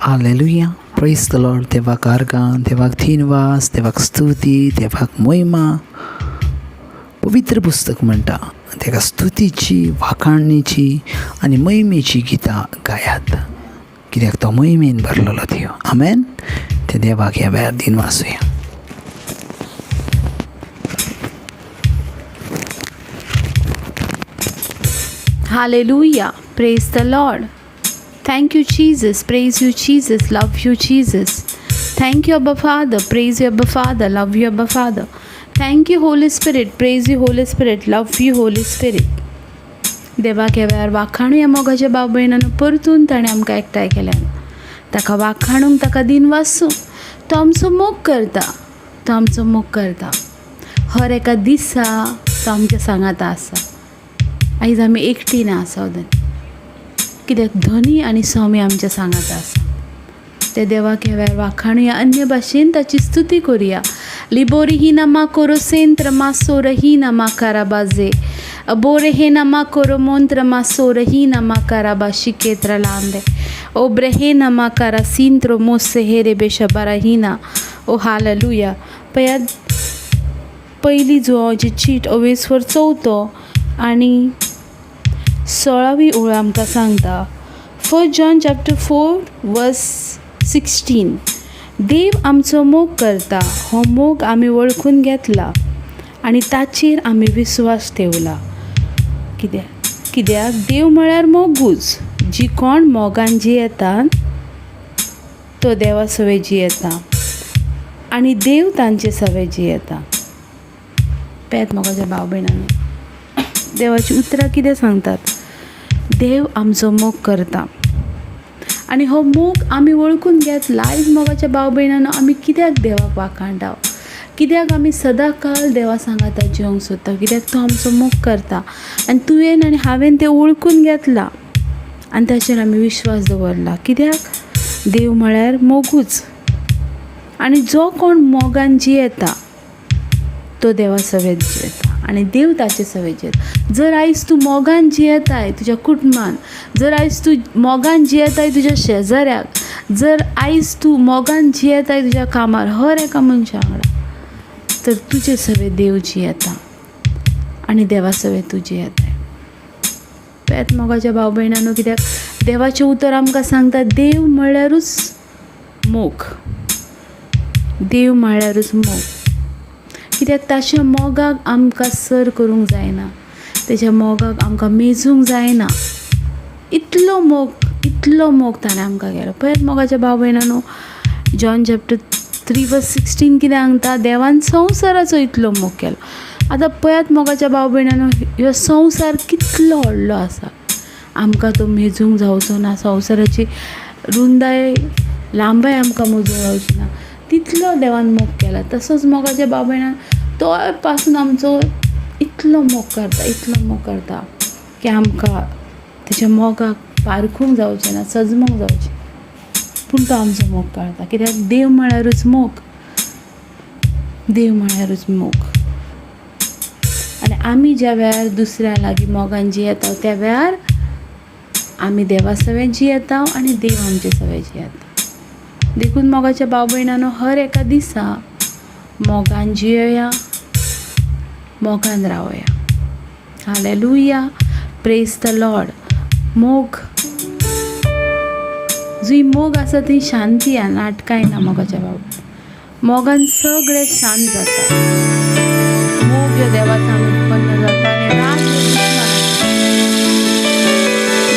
Hallelujah. Praise the Lord. देवाक आर्गां, देवाक दिनवास, देवाक स्तुती, देवाक महिमा. पवित्र पुस्तक म्हणटा तेका स्तुतीची, वाखाणणीची आनी महिमेची गितां गायात, कित्याक तो महिमेन भरलेलो देव. आमेन. ते देवाक ह्या वेळार दिनवासूया. Hallelujah. Praise the Lord. Thank you, Jesus. Praise you, Jesus. Love you, Jesus. Thank you, Abba Father. Praise you, Abba Father. Love you, Abba Father. Thank you, Holy Spirit. Praise you, Holy Spirit. Love you, Holy Spirit. देवाक ह्या वेळार वाखाणूया मोगाच्या बाब भयणांनो. परतून ताणें आमकां एकठांय केल्यान ताका वाखाणूंक, ताका दिनवासूंक. तो आमचो मोग करता. तो आमचो मोग करता. हर एका दिसा तो आमच्या सांगाता आसा. आयज आमी एकठी ना आसोदन, कित्याक धनी आनी सोमी आमच्या सांगाता आसा. ते देवाक ह्या वेळार वाखाणुया, अन्य भाशेन ताची स्तुती करुया. लिबोरी ही नामा कोरो सेंत्र मासोर ही नामा काराबाजे अबोरे हे नामा कोरो मोंत्र मासोर ही नामा काराबा शिकेत्र लांदे ओब्रे हे नामा कारा सिंत्रो मोसे हे रे बेशबारा ही ना. ओ हालेलुया. पळयात, पयली जुवांची चीट अवेसवर 4 आनी 16वी ओळ आमकां सांगता. 1 John chapter 4 verse 16. देव आमचो मोग करता. हो मोग आमी वळखून घेतला आनी ताचेर आमी विस्वास ठेवला. कित्याक देव म्हळ्यार मोगूच. जी कोण मोगान जियेता तो देवा सवे जियेता आनी देव तांचे सवे जियेता. पेत मोगाच्या भाव भयणांनो, देवाची उतरां कितें सांगतात? देव आमचो मोग करता आनी हो मोग आमी वळखून घेतला. आयज मोगाच्या भाव भयणांनो, आमी कित्याक देवाक वाखाणटा? कित्याक आमी सदां काळ देवा सांगाता जिवंक सोदता? कित्याक तो आमचो मोग करता आनी तुवें आनी हांवें तें वळखून घेतलां आनी ताचेर आमी विश्वास दवरला. कित्याक देव म्हळ्यार मोगूच आनी जो कोण मोगान जियेता तो देवा सवेत जियेता आनी देव ताचे सवे जियेता. जर आयज तूं मोगान जियेताय तुज्या कुटुंबान, जर आयज तूं मोगान जियेताय तुज्या शेजाऱ्याक, जर आयज तूं मोगान जियेताय तुज्या कामार, हर एका मनशा वांगडा, तर तुजे सवे देव जियेता आनी देवा सवे तूं जियेताय. पेत मोगाच्या भाव भयणांनो, कित्याक देवाचें उतर आमकां सांगता देव म्हळ्यारूच मोग. देव म्हळ्यारूच मोग. कित्याक ताच्या मोगाक आमकां सर करूंक जायना, तेज्या मोगाक आमकां मेजूंक जायना. इतलो मोग ताणें आमकां केलो. पळयात मोगाच्या भाव भयणांनो, जॉन चॅप्टर 3 verse 16 कितें सांगता? देवान संवसाराचो इतलो मोग केलो. आतां पळयात मोगाच्या भाव भयणांनो, ह्यो संवसार कितलो व्हडलो आसा. आमकां तो मेजूंक जावचो ना. संवसाराची रुंदाय लांबाय आमकां मोजूंक जावची ना. तितलो देवान मोग केला. तसोच मोगाच्या भाव भयणां, तो पासून आमचो इतलो मोग करता की आमकां तेच्या मोगाक पारखूंक जावचें ना, सजमूंक जावचें. पूण तो आमचो मोग करता. कित्याक देव म्हळ्यारूच मोग. देव म्हळ्यारूच मोग. आनी आमी ज्या वेळार दुसऱ्या लागीं मोगान जियेता त्या वेळार आमी देवा सवे जियेता आनी देव आमचे सवे जियेता. देखून मोगाच्या भाव भयणांनो, हर एका दिसा मोगान जियोया, मोगान रावया. हालेलुया. Praise the Lord. मोग, जी मोग आसा ती शांती आनी नाटकाय ना. मोगाच्या भाव मोगान सगळें शांत जाता. मोग ह्यो देवासान उत्पन्न जाता आनी राग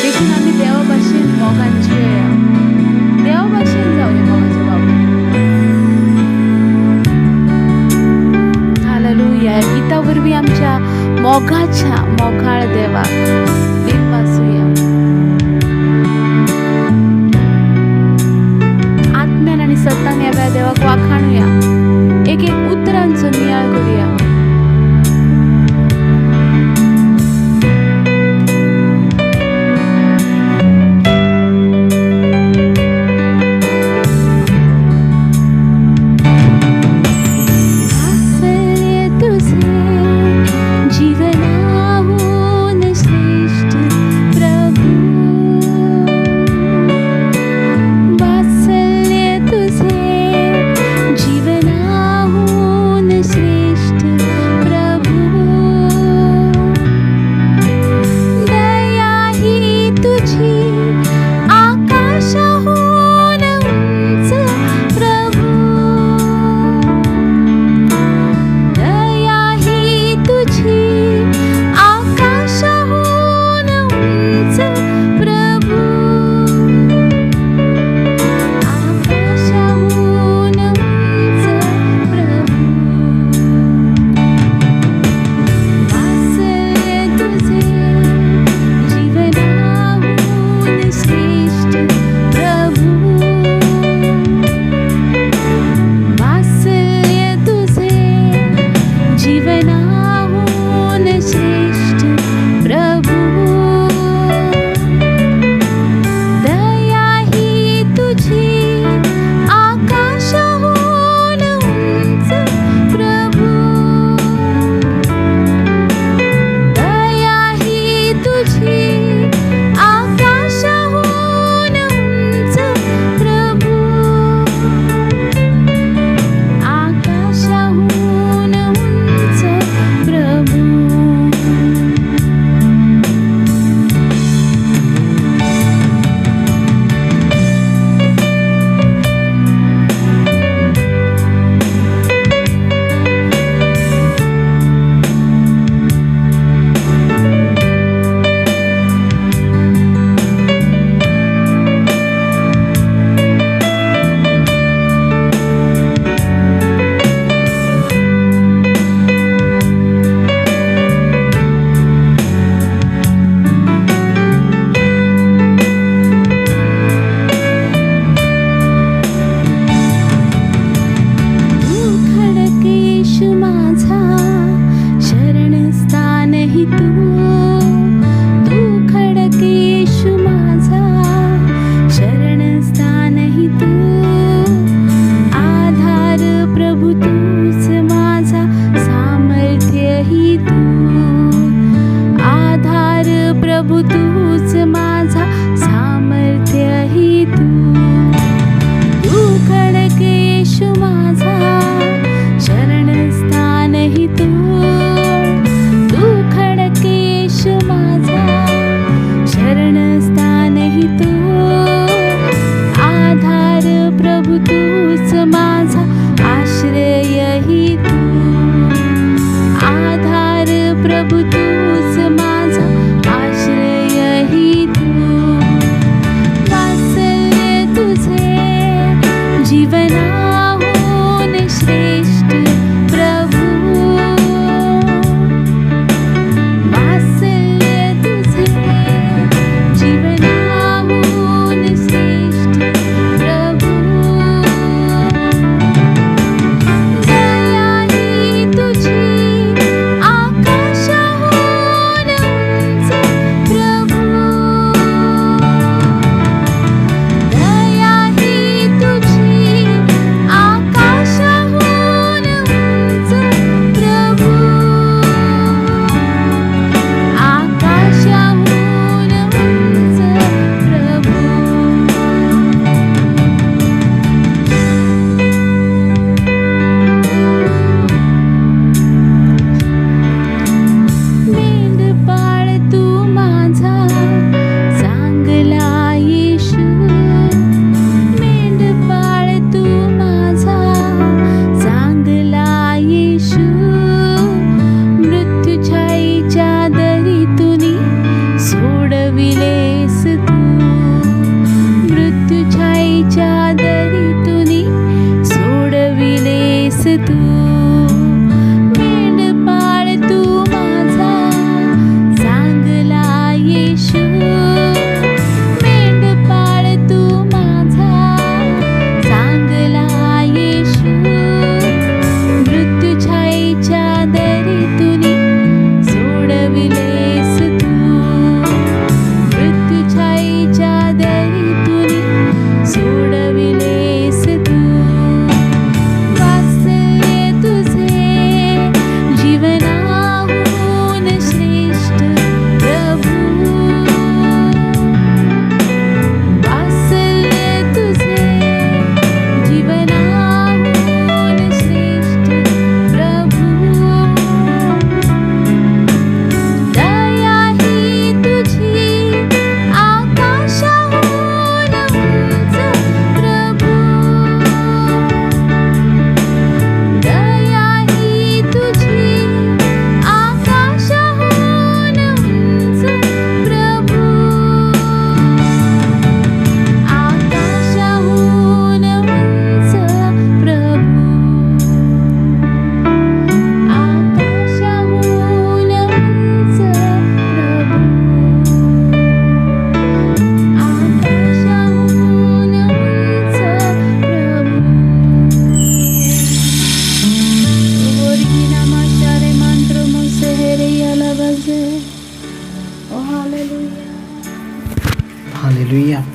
देखून आमी देवा भाशेन मोगान जियोया, देवा भाशेन जावया मोगाच्या भाव. हालेलुया. गीता वरवीं आमच्या मोगाळ देवाक दिनवासूया. आत्म्यान आनी सत्तान ह्या वेळार देवाक वाखाणुया. एक उतरांचो नियाळ करुया. जीवनाहून श्रेष्ठ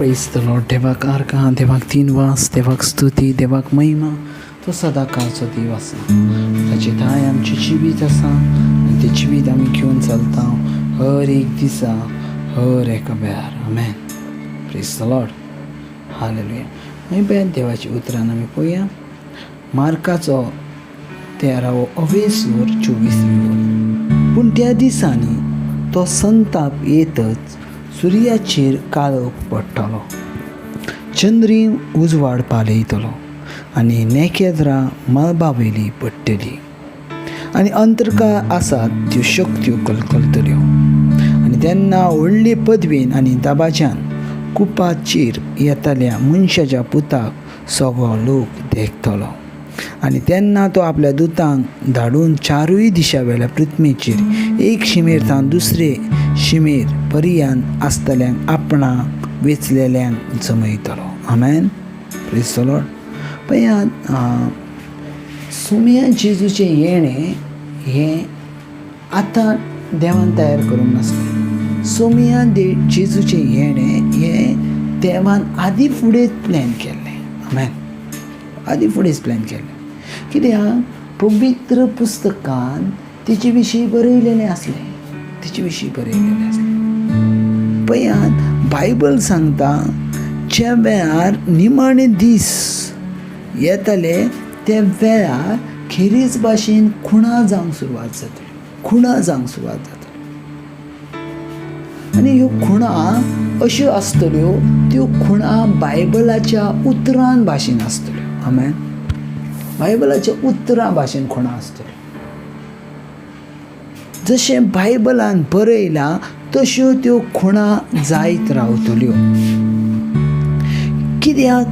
प्रेज द लॉर्ड. देवाक आर्गां, देवाक दिनवास, देवाक स्तुती, देवाक महिमा. तो सदां काळचो देव आसा. ताची थाय आमचें जिवीत आसा आनी तें जिवीत आमी घेवन चलता हर एक दिसा, हर एका वेळार. Amen. Praise the Lord. Hallelujah. मागीर पळयात देवाची उतरां आमी पळोवया. मार्काचो 13:24. पूण त्या दिसांनी तो संताप येतच सुर्याचेर काळोख पडटलो, चंद्री उजवाड पालयतलो आनी नेकेद्रां मळबावेली पडटली आनी अंतरकाळ आसात त्यो शक्त्यो कलकलतल्यो. आनी तेन्ना व्हडले पदवेन आनी दाबाज्यान कुपाचेर येताल्या मनशाच्या पुताक सगळो लोक देखतलो. आनी तेन्ना तो आपल्या दुतांक धाडून चारूय दिशावेल्या पृथ्वीचेर एक शिमेर सावन दुसरे शिमेर पर्यंत आसतल्यांक आपणाक वेचलेल्यांक जमयतलो. आमेन. Praise the Lord. पळयात, सुम्या जेजूचें येणें हें आतां देवान तयार करूंक नासलें. सोमिया जेजूचें येणें हें देवान आदी फुडेंच प्लॅन केल्लें. आमेन. आदी फुडेंच प्लॅन केल्लें. कित्याक पवित्र पुस्तकान तेचे विशीं बरयलेलें आसलें. पळयात, बायबल सांगता ज्या वेळार निमाणे दीस येतले त्या वेळार खेरीज भाशेन खुणा जावंक सुरवात जातली. आनी ह्यो खुणा अश्यो आसतल्यो, त्यो खुणा बायबलाच्या उतरां भाशेन आसतल्यो. आमेन. बायबलाच्या उतरां भाशेन खुणा आसतल्यो. जशें बायबलान बरयलां तश्यो त्यो खुणा जायत रावतल्यो. कित्याक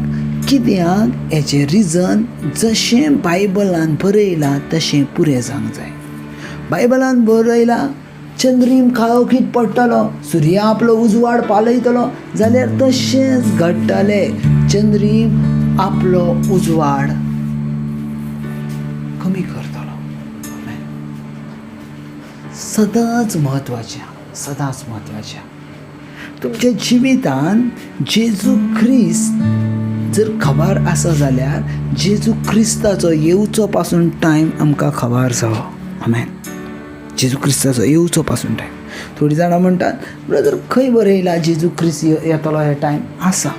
हेचें रिजन, जशें बायबलान बरयलां तशें पुरें जावंक जाय. बायबलान बरयलां चंद्रीम काळोखीत पडटलो, सुर्या आपलो उजवाड पालयतलो, जाल्यार तशेंच घडटलें. चंद्रीम आपलो उजवाड कमी करतलो. सदांच म्हत्वाचें तुमच्या जिवितान जेजू ख्रिस्त जर खबर आसा जाल्यार जेजू क्रिस्ताचो येवचो पासून टायम आमकां खबर जावो. आमेन. जेजू क्रिस्ताचो येवचो पासून टायम. थोडीं जाणां म्हणटात, ब्रदर खंय बरयलां जेजू क्रिस्त येतलो हे टायम? आसा,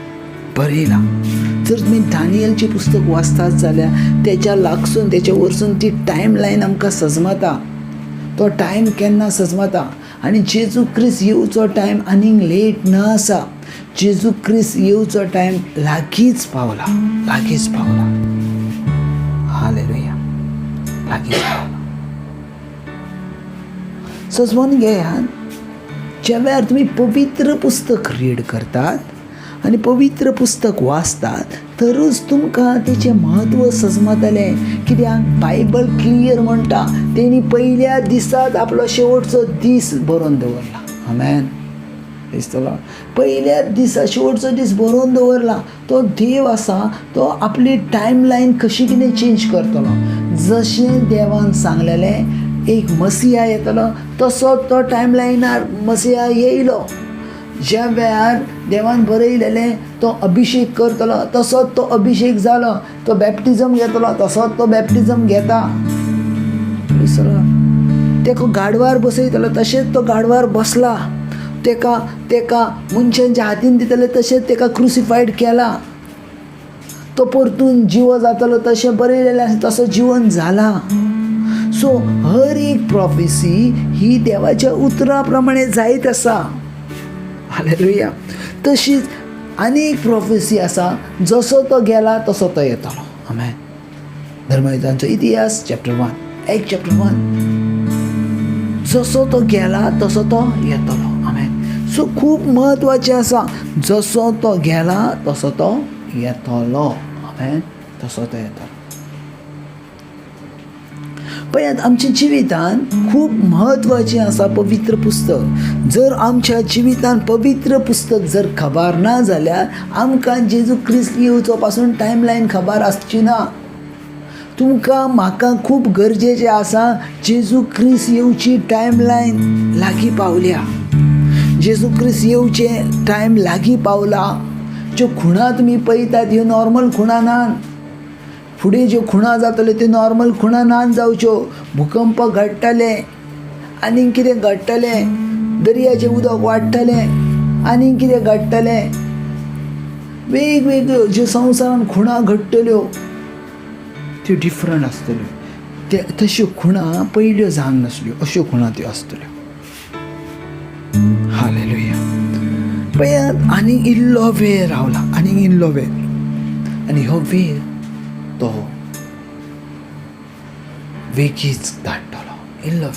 बरयलां. जर तुमी दानियेलचें पुस्तक वाचतात जाल्यार तेच्या लागसून तेच्या वरसून ती टायम लायन आमकां सजमता. तो टायम केन्ना सजमता. आनी जेजू क्रिस्त येवचो टायम आनीक लेट ना आसा. जेजू क्रिस्त येवचो टायम लागींच पावला. हालेलुया. लागींच पावला. सजमून घेयात, ज्या वेळार तुमी पवित्र पुस्तक रीड करतात आनी पवित्र पुस्तक वाचतात तरूच तुमकां तेचें म्हत्व सजमतलें. कित्याक बायबल क्लियर म्हणटा तेणी पयल्या दिसात आपलो शेवटचो दीस बरोवन दवरला. आमेन. पयल्या दिसा शेवटचो दीस बरोवन दवरला. तो देव आसा, तो आपली टायम लायन कशी कितें चेंज करतलो. जशें देवान सांगलेलें एक मसिया येतलो, तसो तो टायम लायनार मसिया येयलो. ज्या वेळार देवान बरयलेलें तो अभिषेक करतलो, तसोच तो अभिषेक जालो. तो बॅप्टिजम घेतलो, तसोच तो बॅप्टिजम घेता. तेका गाडवार बसयतलो, तशेंच तो गाडवार बसला. तेका मनशांच्या हातीन दितले, तशेंच तेका क्रुसिफायड केला. तो परतून जिवो जातलो, तशें बरयलेलें आसा तसो जिवन जाला. सो हर एक प्रॉफेसी ही देवाच्या उतरा प्रमाणे जायत आसा. हालेलुया. तशीच अनेक प्रॉफेसी आसा, जसो तो गेला तसो तो येतलो. आमेन. धर्मयुद्धांचो इतिहास चॅप्टर 1. जसो तो गेला तसो तो येतलो. आमेन. सो खूब महत्वाचें आसा, जसो तो गेला तसो तो येतलो. आमेन. तसो तो येतलो. पळयात, आमच्या जिवितान खूब महत्वाचें आसा पवित्र पुस्तक. जर आमच्या जिवितान पवित्र पुस्तक जर खबर ना जाल्यार आमकां जेजू क्रिस्त येवचो पासून टायम लायन खबर आसची ना. तुमकां म्हाका खूब गरजेचें आसा जेजू क्रिस्त येवची टायम लायन लागीं पावल्या. जेजू क्रिस्त येवचे टायम लागीं पावला. ज्यो खुणा तुमी पळयतात ह्यो नॉर्मल खुणा नान. फुडें ज्यो खुणा जातल्यो त्यो नॉर्मल खुणा नान जावच्यो. भुकंप घडटले, आनीक कितें घडटलें, दर्याचें उदक वाडटलें, आनीक कितें घडटलें. वेगवेगळ्यो ज्यो संवसारान खुणा घडटल्यो त्यो डिफरंट आसतल्यो. ते तश्यो खुणा पयल्यो जावंक नासल्यो, अश्यो खुणा त्यो आसतल्यो. हालेलुया. पळयात, आनीक इल्लो वेळ रावला, आनीक इल्लो वेळ, आनी हो वेळ तो वेगीच धाडटलो. इल्लो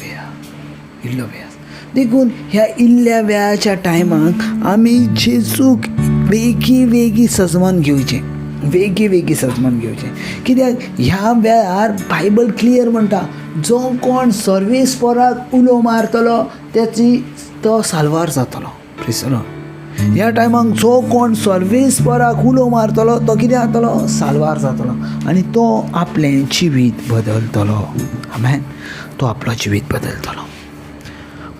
वेळ देखून ह्या इल्ल्या वेळाच्या टायमाक आमी जेजूक वेगी सजमान घेवचें, वेगी सजमान घेवचें. कित्याक ह्या वेळार बायबल क्लियर म्हणटा, जो कोण सर्वेस्पराक उलो मारतलो तो साल्वार जातलो. Praise the Lord. ह्या टायमाक जो कोण सर्वेस्पराक उलो मारतलो तो कितें जातलो, साल्वार जातलो, आनी तो आपलें जिवीत बदलतलो. आमेन. तो आपलो जिवीत बदलतलो.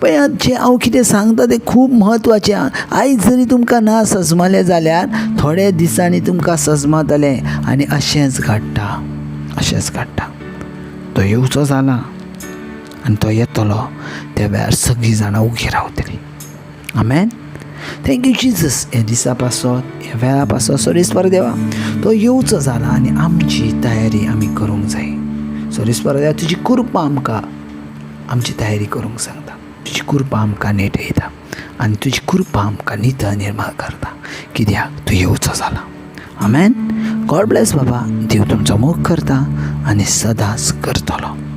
पळयात, जें हांव कितें सांगता तें खूब म्हत्वाचें. आयज जरी तुमकां ना सजमलें जाल्यार थोड्या दिसांनी तुमकां सजमतलें, आनी अशेंच घडटा. तो येवचो जाला आनी तो येतलो, त्या वेळार सगळीं जाणां उगी रावतलीं. आमेन. Thank you Jesus. ह्या दिसा पासत, ह्या वेळा पासत सर्वेस्पर देवा, तो येवचो जाला आनी आमची तयारी आमी करूंक जाय. सर्वेस्पर देवा, तुजी कृपा आमकां आमची तयारी करूंक सांगता. तुजी कृपा आमकां नेटयता आनी तुजी कृपा आमकां नितळ निर्मळ करता, कित्याक तूं येवचो जाला. आमेन. गॉड ब्लेस बाबा. देव तुमचो मोग करता आनी सदांच करतलो.